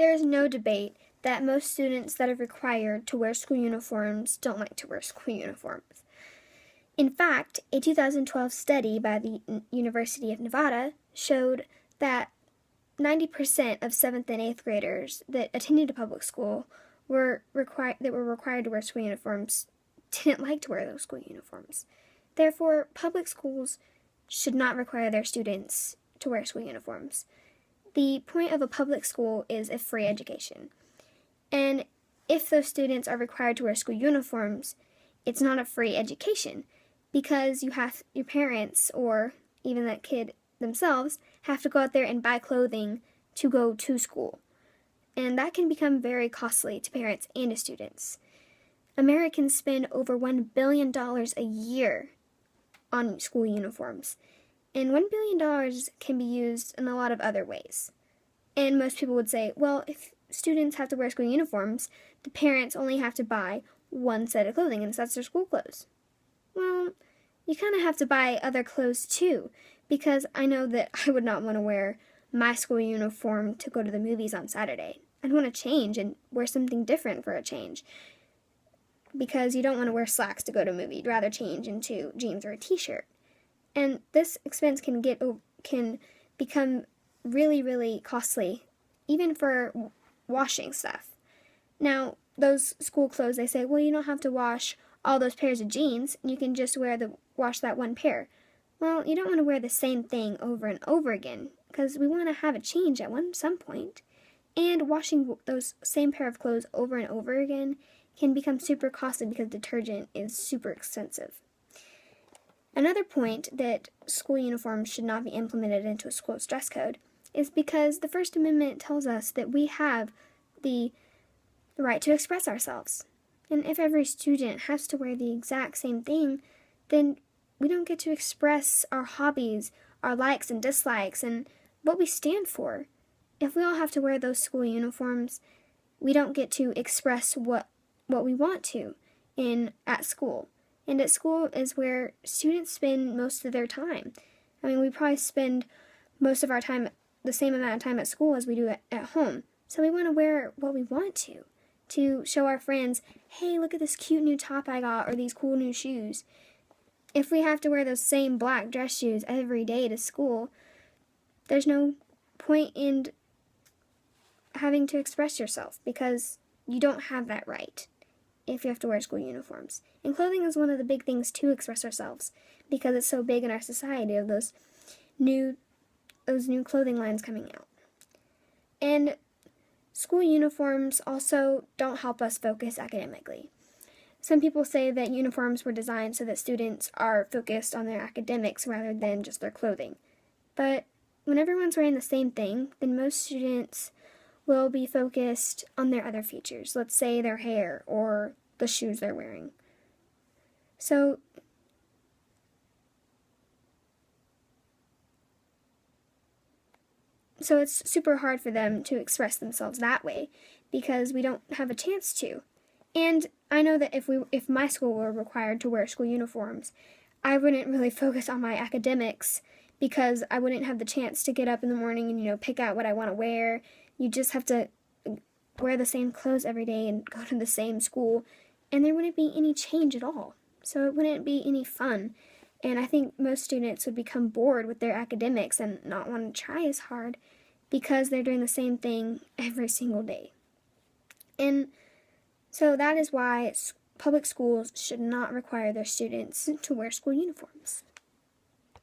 There is no debate that most students that are required to wear school uniforms don't like to wear school uniforms. In fact, a 2012 study by the University of Nevada showed that 90% of 7th and 8th graders that attended a public school were required to wear school uniforms didn't like to wear those school uniforms. Therefore, public schools should not require their students to wear school uniforms. The point of a public school is a free education. And if those students are required to wear school uniforms, it's not a free education because your parents or even that kid themselves have to go out there and buy clothing to go to school. And that can become very costly to parents and to students. Americans spend over $1 billion a year on school uniforms. And $1 billion can be used in a lot of other ways. And most people would say, well, if students have to wear school uniforms, the parents only have to buy one set of clothing, and that's their school clothes. Well, you kind of have to buy other clothes too, because I know that I would not want to wear my school uniform to go to the movies on Saturday. I'd want to change and wear something different for a change, because you don't want to wear slacks to go to a movie. You'd rather change into jeans or a t-shirt. And this expense can become really, really costly, even for washing stuff. Now, those school clothes, they say, well, you don't have to wash all those pairs of jeans. You can just wash that one pair. Well, you don't want to wear the same thing over and over again, because we want to have a change at some point. And washing those same pair of clothes over and over again can become super costly because detergent is super expensive. Another point that school uniforms should not be implemented into a school's dress code is because the First Amendment tells us that we have the right to express ourselves. And if every student has to wear the exact same thing, then we don't get to express our hobbies, our likes and dislikes, and what we stand for. If we all have to wear those school uniforms, we don't get to express what we want to at school. And at school is where students spend most of their time. I mean, we probably spend most of our time, the same amount of time at school as we do at home. So we want to wear what we want to show our friends, hey, look at this cute new top I got, or these cool new shoes. If we have to wear those same black dress shoes every day to school, there's no point in having to express yourself, because you don't have that right if you have to wear school uniforms. And clothing is one of the big things to express ourselves, because it's so big in our society of those new clothing lines coming out. And school uniforms also don't help us focus academically. Some people say that uniforms were designed so that students are focused on their academics rather than just their clothing. But when everyone's wearing the same thing, then most students will be focused on their other features. Let's say their hair or the shoes they're wearing. So it's super hard for them to express themselves that way because we don't have a chance to. And I know that if my school were required to wear school uniforms, I wouldn't really focus on my academics because I wouldn't have the chance to get up in the morning and, pick out what I want to wear. You just have to wear the same clothes every day and go to the same school, and there wouldn't be any change at all. So it wouldn't be any fun. And I think most students would become bored with their academics and not want to try as hard because they're doing the same thing every single day. And so that is why public schools should not require their students to wear school uniforms.